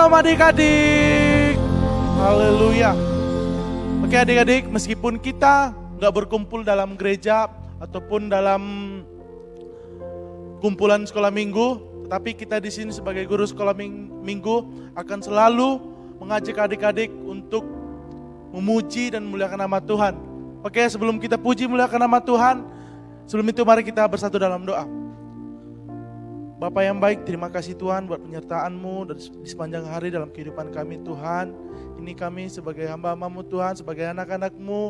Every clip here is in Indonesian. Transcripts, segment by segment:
Shalom adik-adik. Haleluya. Oke adik-adik, meskipun kita gak berkumpul dalam gereja ataupun dalam kumpulan sekolah minggu, tetapi kita di sini sebagai guru sekolah minggu akan selalu mengajak adik-adik untuk memuji dan memuliakan nama Tuhan. Oke, sebelum kita puji memuliakan nama Tuhan, sebelum itu mari kita bersatu dalam doa. Bapa yang baik, terima kasih Tuhan buat penyertaan-Mu di sepanjang hari dalam kehidupan kami Tuhan. Ini kami sebagai hamba-Hamba-Mu Tuhan, sebagai anak-anak-Mu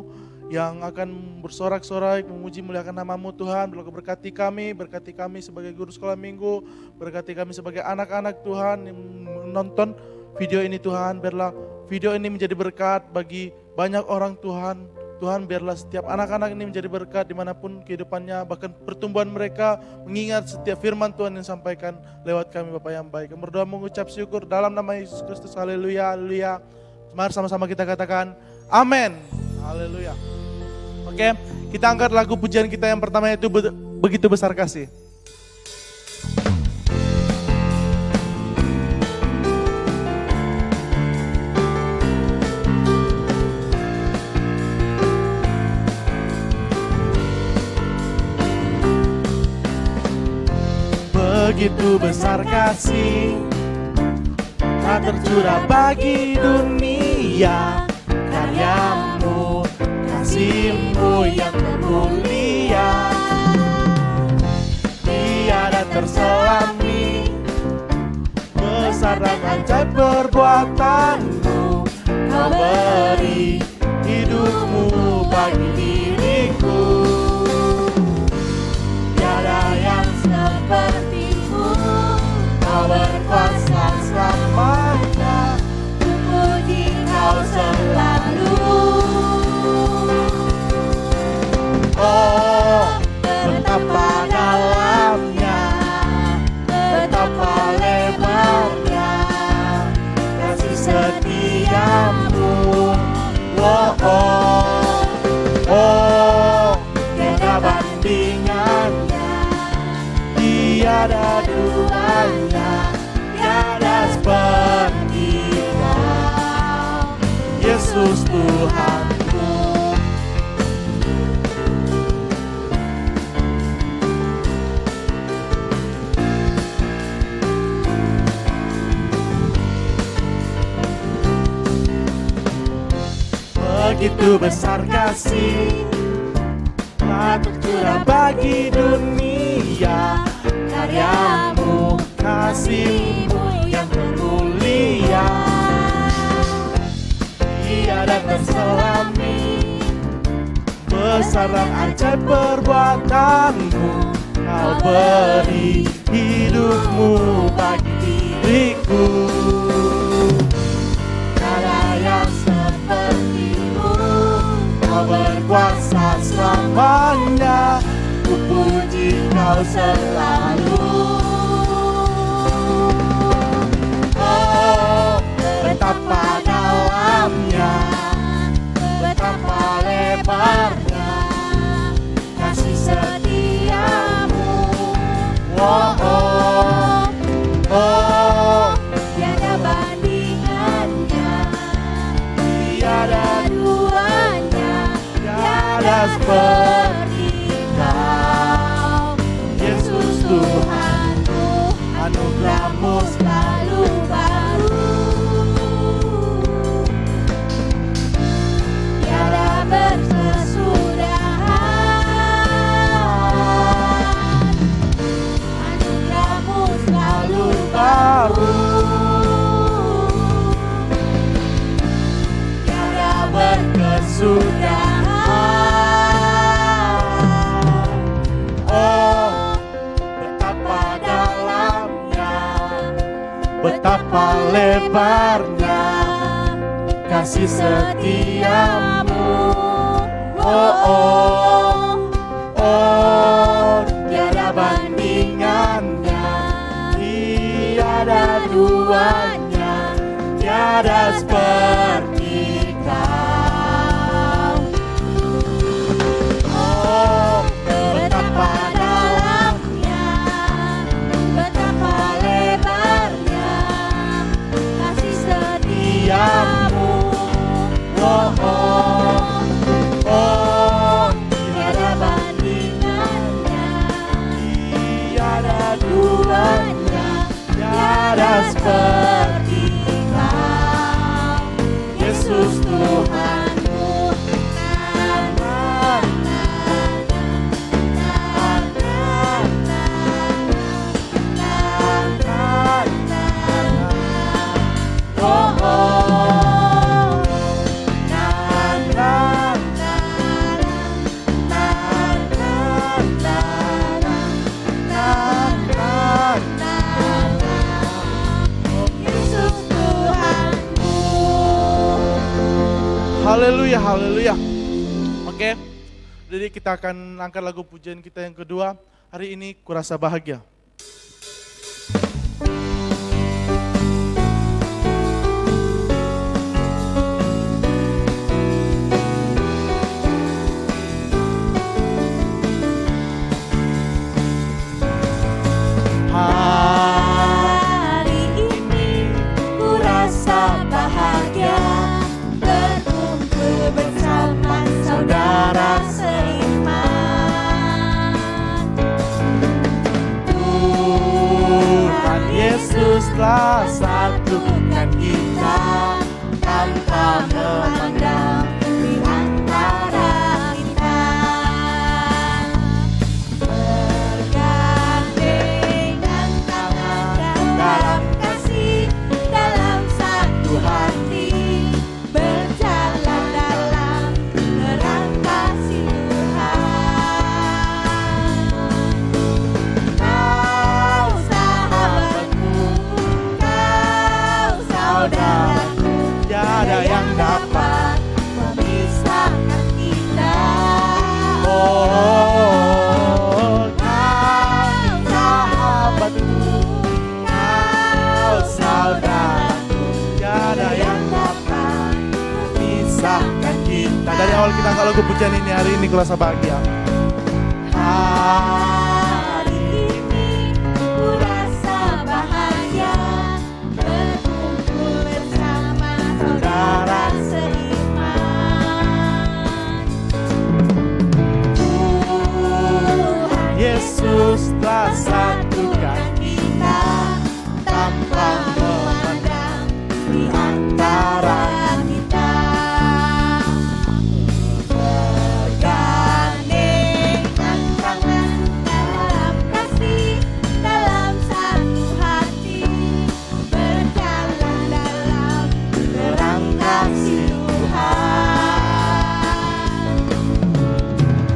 yang akan bersorak-sorai memuji muliakan nama-Mu Tuhan. Berkati kami sebagai guru sekolah minggu, berkati kami sebagai anak-anak Tuhan yang menonton video ini Tuhan. Biarlah video ini menjadi berkat bagi banyak orang Tuhan. Tuhan biarlah setiap anak-anak ini menjadi berkat dimanapun kehidupannya, bahkan pertumbuhan mereka mengingat setiap firman Tuhan yang disampaikan lewat kami Bapa yang baik. Kami berdoa mengucap syukur dalam nama Yesus Kristus. Haleluya, haleluya. Mari sama-sama kita katakan amin. Haleluya. Oke, kita angkat lagu pujian kita yang pertama yaitu Begitu Besar Kasih. Begitu besar kasih tak tercurah bagi dunia, karya-Mu, kasih-Mu yang termulia, tiada terselami, besar dan ajaib perbuatan-Mu. Kau beri hidup-Mu bagi diriku, tiada yang seperti Kau berkuasa selamanya, ku puji Kau selalu. Oh, betapa dalamnya, betapa lebarnya kasih setia-Mu. Oh, oh, oh, tiada bandingannya, tiada duanya, tiada seperti Kau, Yesus Tuhanku. Begitu besar kasih tak tercurah bagi dunia, karya-Mu, kasih-Mu yang termulia, tiada terselami, besar dan ajaib perbuatan-Mu. Kau beri hidup-Mu bagi diriku, tiada yang seperti-Mu. Kau berkuasa selamanya, ku puji Kau selalu. Oh, betapa dalamnya, betapa lebarnya kasih setia-Mu. Oh, oh, oh, tiada bandingannya, tiada duanya, tiada seperti Kau, Yesus Tuhanku. Anugerah-Mu selalu baru, tiada berkesudahan. Anugerah-Mu selalu baru, tiada berkesudahan. Oh, betapa dalamnya, betapa lebarnya kasih setia-Mu. Oh, oh, oh, tiada bandingannya, tiada duanya, tiada seperti Kau. Oh, betapa dalamnya, betapa lebarnya kasih Haleluya, haleluya. Oke, jadi kita akan angkat lagu pujian kita yang kedua. Hari ini kurasa bahagia. Hari ini kurasa bahagia, berkumpul bersama saudara seiman. Tuhan Yesus telah satukan kita tanpa memandang di antara kita. Bergandengan tangan dalam kasih, dalam satu hati, berjalan dalam terang kasih Tuhan. Kau sahabatku, kau saudaraku, Tiada yang dapat memisahkan kita. Oh, kau sahabatku, kau saudaraku, tiada yang dapat memisahkan kita. Dari awal kita angkat lagu pujian ini, hari ini kurasa bahagia. Hari ini kurasa bahagia, berkumpul bersama saudara seiman. Tuhan Yesus telah satukan kita tanpa memandang di antara kita. Bergandengan tangan dalam kasih, dalam satu hati, berjalan dalam terang kasih Tuhan.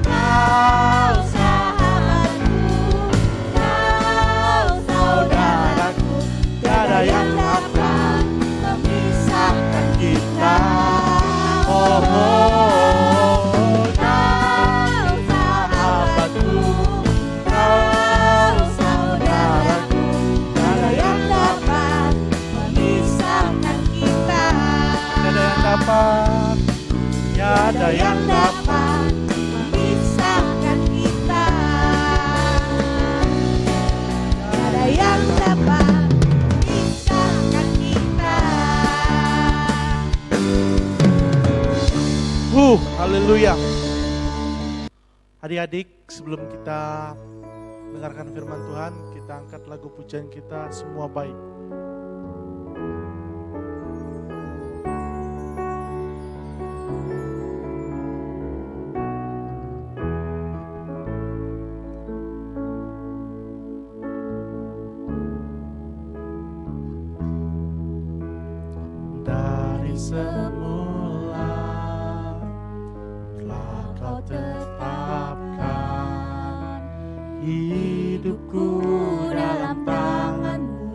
Kau sahabatku, kau saudaraku, tiada yang dapat memisahkan kita. Oh, Kau sahabatku, kau saudaraku, tiada yang dapat memisahkan kita. tiada yang dapat, tiada yang dapat memisahkan kita. Tiada yang dapat memisahkan kita. Haleluya. Adik-adik, sebelum kita dengarkan firman Tuhan, kita angkat lagu pujian kita, Semua Baik. Dari semula telah kau tetapkan hidupku dalam tangan-Mu,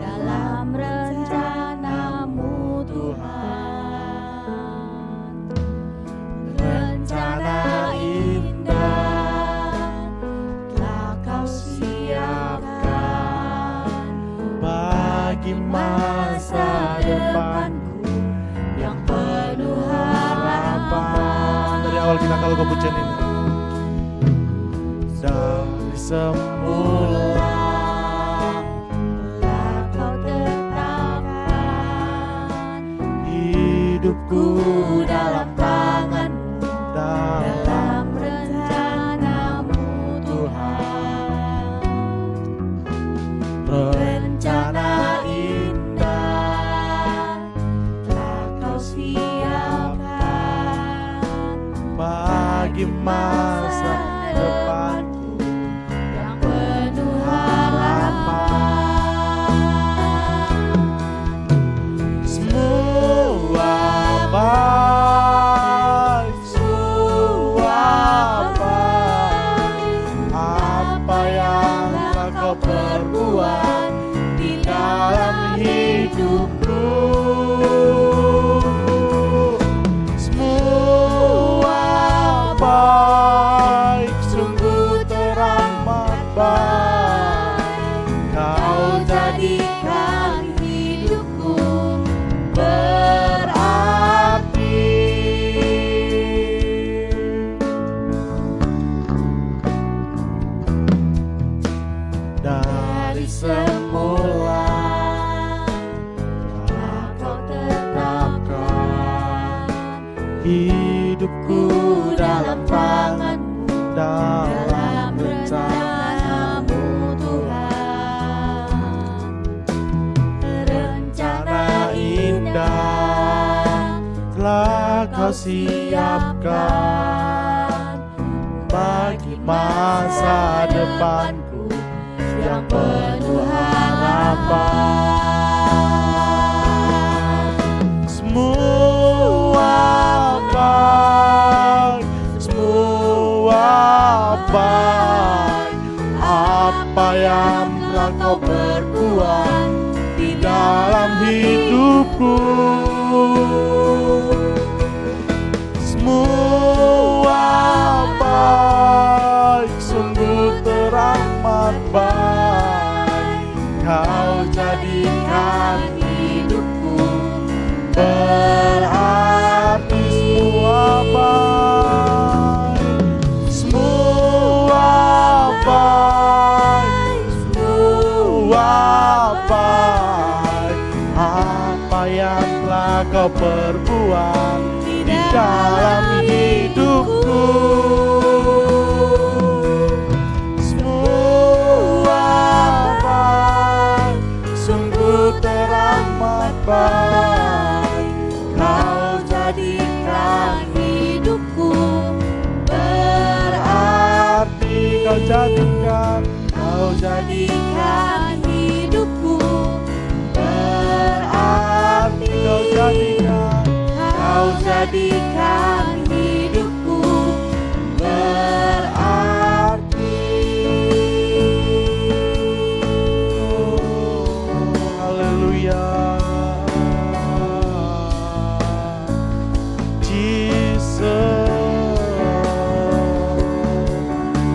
Dalam rencanamu Tuhan, rencana indah telah kau siapkan bagi masa depanku yang penuh harapan. Dari awal kita kalau kau pujian ini, dari semula telah kau tetapkan hidupku dalam tangan-Mu, dalam dalam rencanamu Tuhan. Rencana indah telah kau siapkan bagi masa depanku yang penuh harapan. semua baik, semua baik. Apa yang telah kau perbuat di dalam hidupku, semua dalam tangan-Mu, dalam rencana-Mu Tuhan. Rencana indah telah Kau siapkan bagi masa depanku yang penuh harapan. Semua baik, apa yang telah Kau perbuat di dalam hidupku. Semua baik, sungguh teramat baik. Kau jadikan hidupku berarti. Semua baik, semua baik, semua baik. Apa yang telah Kau perbuat di dalam hidupku. Semua baik, sungguh teramat baik. Kau jadikan hidupku berarti. Kau jadikan hidupku berarti. Kau jadikan hidupku berarti. Oh, haleluya. Jesus,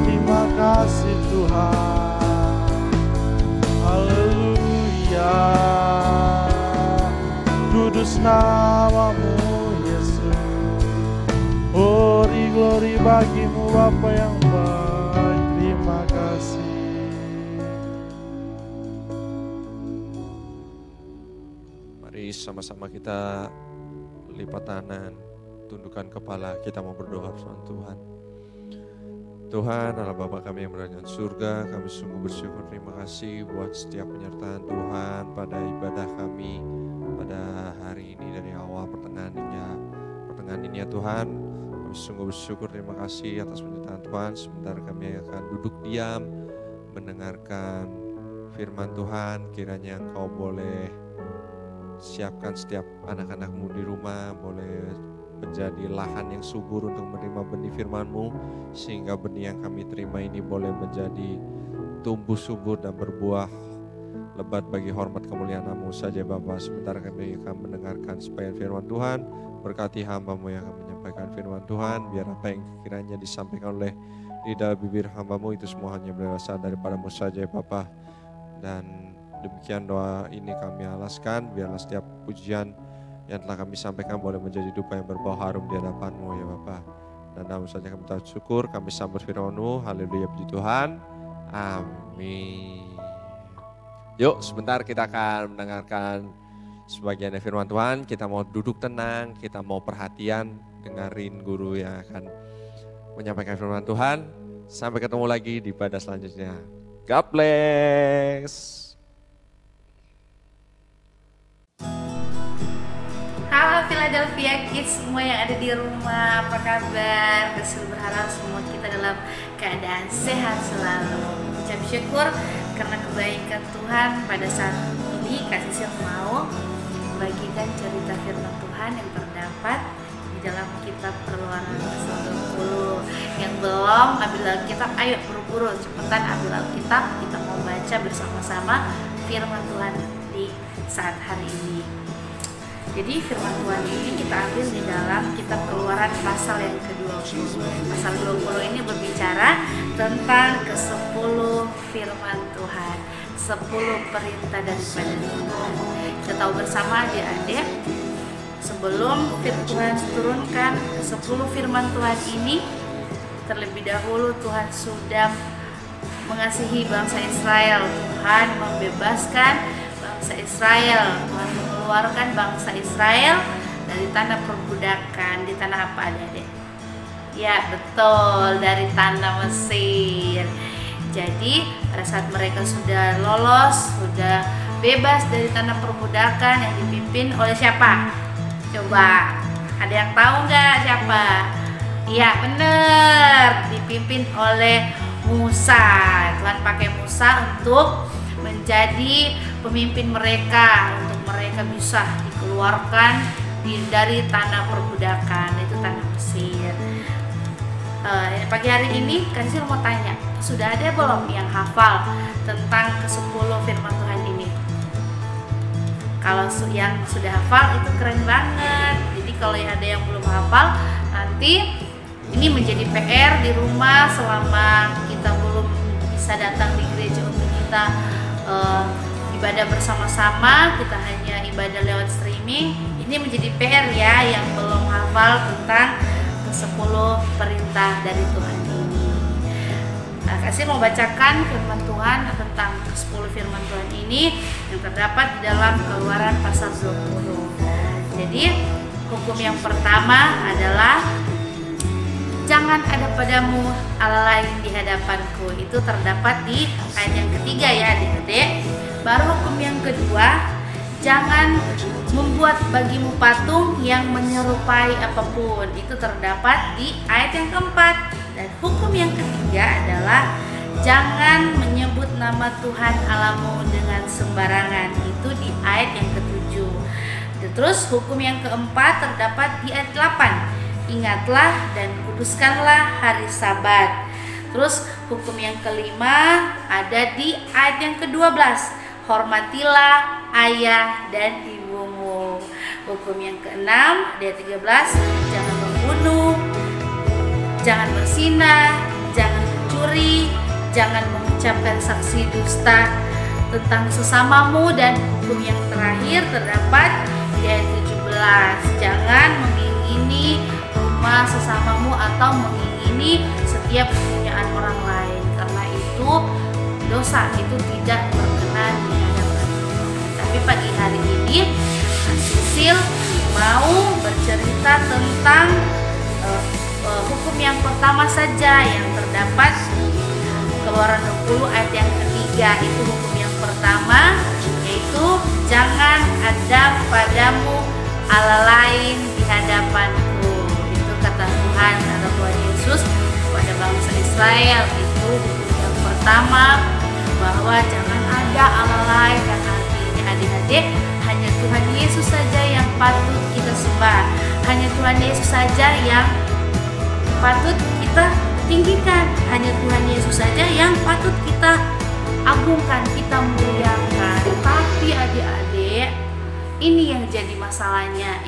terima kasih Tuhan. Haleluya. Kudus nama-Mu Yesus. Glory bagi-Mu Bapa yang baik. Terima kasih. Mari sama-sama kita lipat tangan, tundukkan kepala, kita mau berdoa bersama Tuhan. Tuhan Allah Bapa kami yang berada di surga, kami sungguh bersyukur, terima kasih buat setiap penyertaan Tuhan pada ibadah kami pada hari ini dari awal pertengahan ini ya Tuhan. Kami sungguh bersyukur, terima kasih atas penyertaan Tuhan. Sebentar kami akan duduk diam mendengarkan firman Tuhan. Kiranya Engkau boleh siapkan setiap anak-anak-Mu di rumah, boleh menjadi lahan yang subur untuk menerima benih firman-Mu, sehingga benih yang kami terima ini boleh menjadi tumbuh subur dan berbuah lebat bagi hormat kemuliaan nama-Mu saja Bapa. Sebentar kami akan mendengarkan supaya firman Tuhan, berkati hamba-Mu yang akan menyampaikan firman Tuhan, biar apa yang kiranya disampaikan oleh lidah bibir hamba-Mu itu semua hanya berasal daripada-Mu saja Bapa. Dan demikian doa ini kami alaskan, biarlah setiap pujian yang telah kami sampaikan boleh menjadi dupa yang berbau harum di hadapan-Mu ya Bapa. Dan nama saja kami tahu syukur, kami sambut firman-Mu, haleluya puji Tuhan, amin. Yuk sebentar kita akan mendengarkan sebagian dari firman Tuhan. Kita mau duduk tenang, kita mau perhatian, dengerin guru yang akan menyampaikan firman Tuhan. Sampai ketemu lagi di ibadah selanjutnya. God bless. Halo Philadelphia Kids semua yang ada di rumah, apa kabar? Selalu berharap semua kita dalam keadaan sehat selalu. Ucap syukur karena kebaikan Tuhan pada saat ini Kak Sisil mau membagikan cerita firman Tuhan yang terdapat di dalam kitab Keluaran pasal 20. Yang belum ambil Alkitab, ayo buru-buru cepetan ambil Alkitab, kita mau baca bersama-sama firman Tuhan di saat hari ini. Jadi firman Tuhan ini kita ambil di dalam kitab Keluaran pasal yang ke-20. Pasal 20 ini berbicara tentang ke-10 firman Tuhan, 10 perintah daripada Tuhan. Kita tahu bersama adik-adik, sebelum Tuhan turunkan 10 firman Tuhan ini, terlebih dahulu Tuhan sudah mengasihi bangsa Israel. Tuhan membebaskan bangsa Israel, Tuhan mengeluarkan bangsa Israel dari tanah perbudakan. Di tanah apa adik-adik? Ya, betul, dari tanah Mesir. Jadi, pada saat mereka sudah lolos, sudah bebas dari tanah perbudakan yang dipimpin oleh siapa? Coba, ada yang tahu nggak siapa? Iya, bener, dipimpin oleh Musa. Tuhan pakai Musa untuk menjadi pemimpin mereka, untuk mereka bisa dikeluarkan dari tanah perbudakan, itu tanah Mesir. Pagi hari ini Kasih mau tanya, sudah ada belum yang hafal tentang ke-10 firman Tuhan ini? Kalau yang sudah hafal itu keren banget. Jadi kalau ada yang belum hafal, nanti ini menjadi PR di rumah selama kita belum bisa datang di gereja untuk kita ibadah bersama-sama, kita hanya ibadah lewat streaming. Ini menjadi PR ya yang belum hafal tentang ke-10 perintah dari Tuhan ini. Kasih mau bacakan firman Tuhan tentang ke-10 firman Tuhan ini yang terdapat di dalam Keluaran pasal 20. Jadi hukum yang pertama adalah jangan ada padamu Allah lain di hadapanku. Itu terdapat di ayat yang ketiga ya adik-adik. Baru hukum yang kedua, jangan membuat bagimu patung yang menyerupai apapun. Itu terdapat di ayat yang keempat. Dan hukum yang ketiga adalah jangan menyebut nama Tuhan Allahmu dengan sembarangan. Itu di ayat yang ketujuh. Terus hukum yang keempat terdapat di ayat 8. Ingatlah dan kuduskanlah hari Sabat. Terus hukum yang kelima ada di ayat yang ke-12. Hormatilah ayah dan ibumu. Hukum yang keenam ayat 13. Jangan membunuh, jangan berzina, jangan mencuri, jangan mengucapkan saksi dusta tentang sesamamu. Dan hukum yang terakhir terdapat di ayat 17. Jangan mengingini rumah sesamamu atau mengingini setiap kepunyaan orang lain, karena itu dosa, itu tidak berkenan di hadapan Tuhan. Tapi pagi hari ini Sisil mau bercerita tentang hukum yang pertama saja yang terdapat Keluaran 20 ayat yang ketiga. Itu hukum yang pertama, yaitu jangan ada padamu Allah lain di hadapanku. Itu kata Tuhan atau Tuhan Yesus kepada bangsa Israel. Itu hukum yang pertama, bahwa jangan ada Allah lain. Dan artinya adik-adik, hanya Tuhan Yesus saja yang patut kita sembah. Hanya Tuhan Yesus saja yang patut kita tinggikan. Hanya Tuhan Yesus saja yang patut kita agungkan, kita muliakan. Tapi adik-adik, ini yang jadi masalahnya.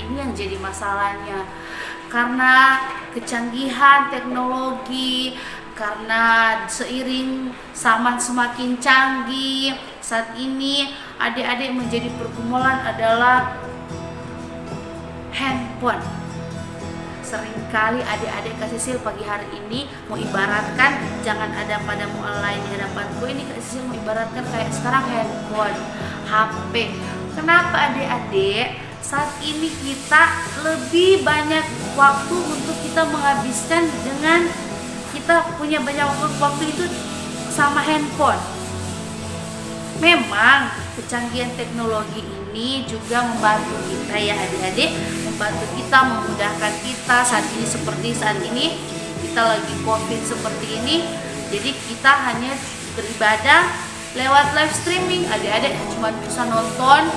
Karena kecanggihan teknologi, karena seiring zaman semakin canggih, saat ini adik-adik menjadi pergumulan adalah handphone. Seringkali adik-adik Kak Sisil pagi hari ini mau ibaratkan jangan ada padamu Allah lain di hadapanku. Ini Kak Sisil mau ibaratkan kayak sekarang handphone, HP. Kenapa adik-adik? Saat ini kita lebih banyak waktu untuk kita menghabiskan dengan kita punya banyak waktu itu sama handphone. Memang kecanggihan teknologi ini juga membantu kita ya adik-adik, membantu kita, memudahkan kita saat ini. Seperti saat ini kita lagi COVID seperti ini, jadi kita hanya beribadah lewat live streaming. Adik-adik cuma bisa nonton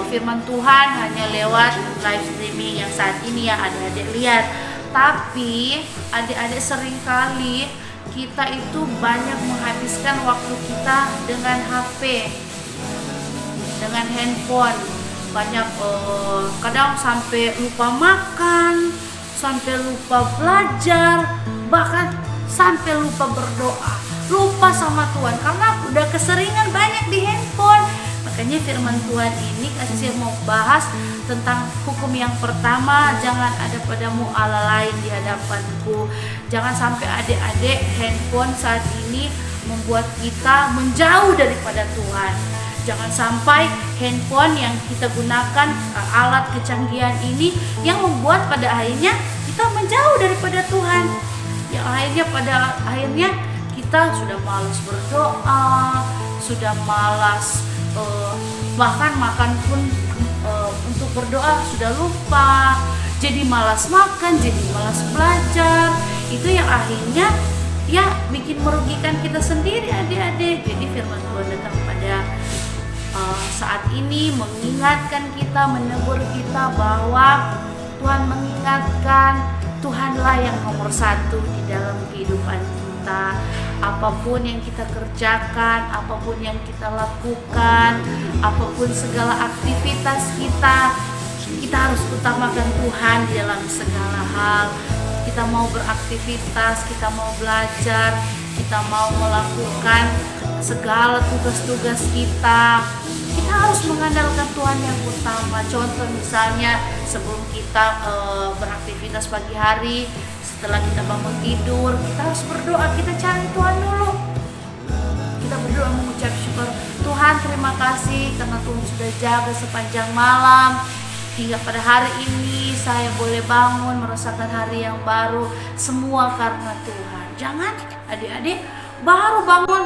firman Tuhan hanya lewat live streaming yang saat ini ya adik-adik lihat. Tapi adik-adik seringkali kita itu banyak menghabiskan waktu kita dengan HP, dengan handphone. Banyak kadang sampai lupa makan, sampai lupa belajar, bahkan sampai lupa berdoa, lupa sama Tuhan karena udah keseringan banyak di handphone. Makanya firman Tuhan ini Kasih mau bahas tentang hukum yang pertama, jangan ada padamu Allah lain di hadapanku. Jangan sampai adik-adik handphone saat ini membuat kita menjauh daripada Tuhan. Jangan sampai handphone yang kita gunakan, alat kecanggihan ini yang membuat pada akhirnya kita menjauh daripada Tuhan. pada akhirnya kita sudah malas berdoa, sudah malas bahkan makan pun untuk berdoa sudah lupa, jadi malas makan, jadi malas belajar. Itu yang akhirnya ya bikin merugikan kita sendiri adik-adik. Jadi firman Tuhan datang pada saat ini mengingatkan kita, menegur kita bahwa Tuhan mengingatkan Tuhanlah yang nomor satu di dalam kehidupan kita. Apapun yang kita kerjakan, apapun yang kita lakukan, apapun segala aktivitas kita harus utamakan Tuhan di dalam segala hal. Kita mau beraktivitas, kita mau belajar, kita mau melakukan segala tugas-tugas kita harus mengandalkan Tuhan yang utama. Contoh misalnya sebelum kita beraktivitas pagi hari, setelah kita bangun tidur, kita harus berdoa, kita cari Tuhan dulu. Kita berdoa mengucap syukur, Tuhan terima kasih karena Tuhan sudah jaga sepanjang malam. Hingga pada hari ini saya boleh bangun merasakan hari yang baru, semua karena Tuhan. Jangan adik-adik baru bangun,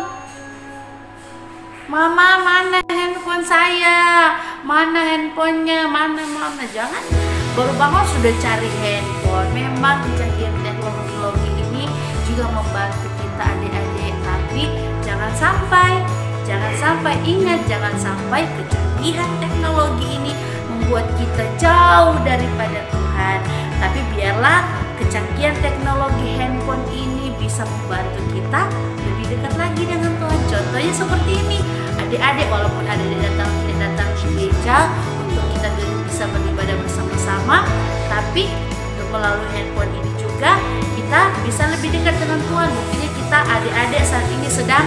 Mama mana handphone saya, mana handphonenya, mana. Jangan baru bangun sudah cari handphone. Memang kecanggihan teknologi ini juga membantu kita adik-adik, tapi jangan sampai ingat, jangan sampai kecanggihan teknologi ini membuat kita jauh daripada Tuhan. Tapi biarlah kecanggihan teknologi handphone ini bisa membantu kita lebih dekat lagi dengan Tuhan. Contohnya seperti ini, adik-adik walaupun ada tidak datang ke gereja untuk kita bisa beribadah bersama-sama, tapi melalui handphone ini juga kita bisa lebih dekat dengan Tuhan. Buktinya kita adik-adik saat ini sedang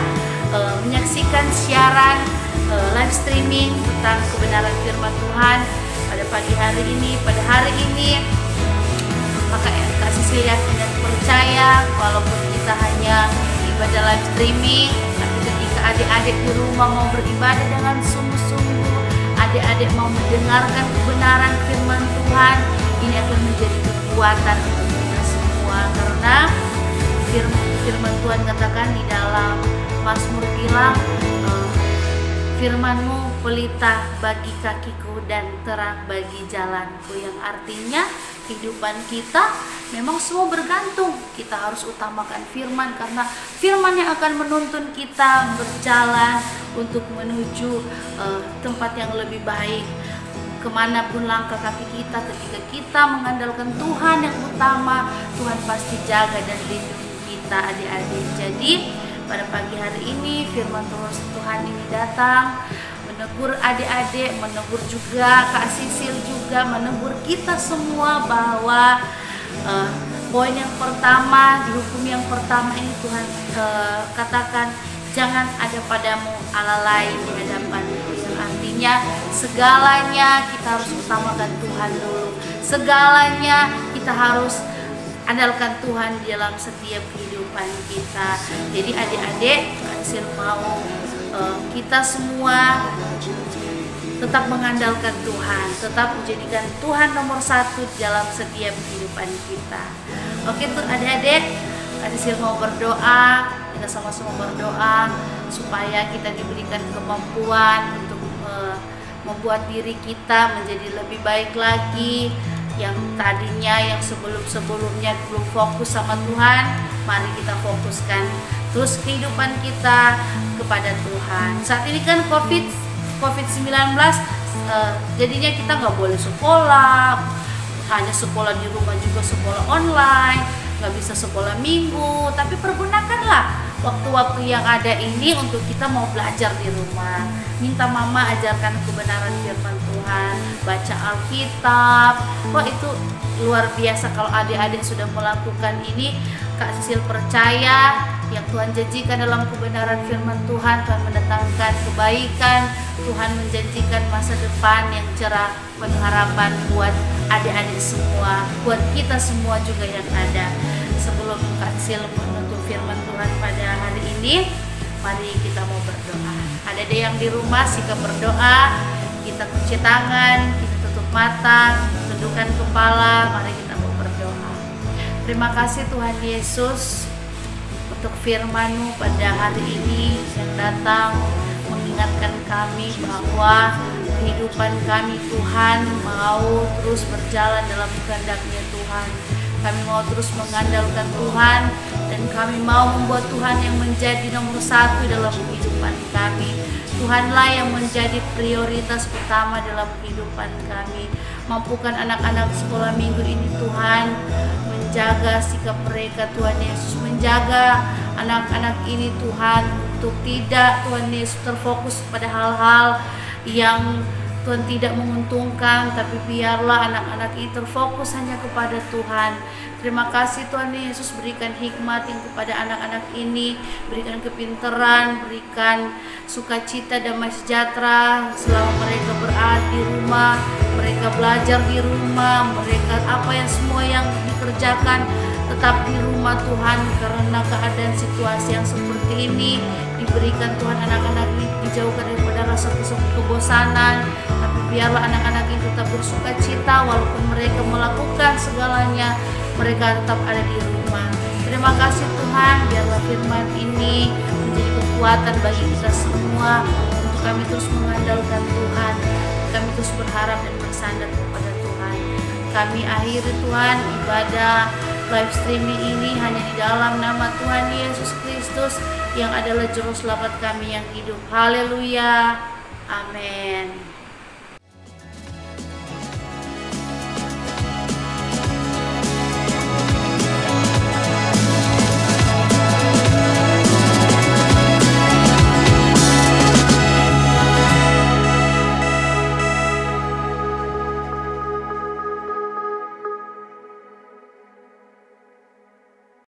menyaksikan siaran live streaming tentang kebenaran firman Tuhan pada pagi hari ini, pada hari ini. Maka Kak Sisil yakin dan percaya walaupun kita hanya ibadah live streaming, tapi ketika adik-adik di rumah mau beribadah dengan sungguh-sungguh, adik-adik mau mendengarkan kebenaran firman Tuhan, ini akan menjadi kekuatan untuk kita semua. Karena firman Tuhan katakan di dalam Mazmur bilang, firman-Mu pelita bagi kakiku dan terang bagi jalanku, yang artinya kehidupan kita memang semua bergantung. Kita harus utamakan firman, karena firman yang akan menuntun kita berjalan untuk menuju tempat yang lebih baik. Kemanapun langkah kaki kita, ketika kita mengandalkan Tuhan yang utama, Tuhan pasti jaga dan lindungi kita adik-adik. Jadi pada pagi hari ini firman Tuhan ini datang menegur adik-adik, menegur juga Kak Sisil, juga menegur kita semua bahwa poin yang pertama, di hukum yang pertama ini Tuhan katakan, jangan ada padamu Allah lain di hadapanku, yang artinya segalanya kita harus utamakan Tuhan dulu, segalanya kita harus andalkan Tuhan di dalam setiap kehidupan kita. Jadi adik-adik, Kak Sisil mau kita semua tetap mengandalkan Tuhan, tetap menjadikan Tuhan nomor satu dalam setiap kehidupan kita. Oke tuh adik-adik, Kak Sisil mau berdoa, kita sama-sama berdoa supaya kita diberikan kemampuan untuk membuat diri kita menjadi lebih baik lagi. Yang tadinya, yang sebelum-sebelumnya belum fokus sama Tuhan, mari kita fokuskan terus kehidupan kita kepada Tuhan. Saat ini kan COVID-19, jadinya kita nggak boleh sekolah, hanya sekolah di rumah, juga sekolah online, nggak bisa sekolah minggu. Tapi pergunakanlah waktu-waktu yang ada ini untuk kita mau belajar di rumah. Minta mama ajarkan kebenaran firman Tuhan, baca Alkitab. Wah, itu luar biasa kalau adik-adik sudah melakukan ini. Kak Sisil percaya yang Tuhan janjikan dalam kebenaran firman Tuhan, Tuhan mendatangkan kebaikan, Tuhan menjanjikan masa depan yang cerah, pengharapan buat adik-adik semua, buat kita semua juga yang ada. Sebelum Kak Sisil menutup firman Tuhan pada hari ini, mari kita mau berdoa. Ada yang di rumah sikap berdoa, kita kunci tangan, kita tutup mata, tundukkan kepala, mari kita mau berdoa. Terima kasih Tuhan Yesus, untuk firman-Mu pada hari ini yang datang mengingatkan kami bahwa kehidupan kami Tuhan mau terus berjalan dalam kehendak-Nya Tuhan. Kami mau terus mengandalkan Tuhan dan kami mau membuat Tuhan yang menjadi nomor satu dalam kehidupan kami. Tuhanlah yang menjadi prioritas utama dalam kehidupan kami. Mampukan anak-anak sekolah minggu ini Tuhan menjaga sikap mereka Tuhan Yesus, menjaga anak-anak ini Tuhan untuk tidak Tuhan Yesus terfokus pada hal-hal yang Tuhan tidak menguntungkan, tapi biarlah anak-anak ini terfokus hanya kepada Tuhan. Terima kasih Tuhan Yesus, berikan hikmat yang kepada anak-anak ini, berikan kepintaran, berikan sukacita, damai sejahtera selama mereka berada di rumah, mereka belajar di rumah, mereka apa yang semua yang dikerjakan tetap di rumah Tuhan, karena keadaan situasi yang seperti ini diberikan Tuhan anak-anak ini dijauhkan daripada rasa kebosanan, tapi biarlah anak-anak ini tetap bersuka cita walaupun mereka melakukan segalanya, mereka tetap ada di rumah. Terima kasih Tuhan, biarlah firman ini menjadi kekuatan bagi kita semua untuk kami terus mengandalkan Tuhan, kami terus berharap dan bersandar kepada Tuhan. Kami akhiri Tuhan ibadah live streaming ini hanya di dalam nama Tuhan Yesus Kristus yang adalah juru selamat kami yang hidup. Haleluya. Amin.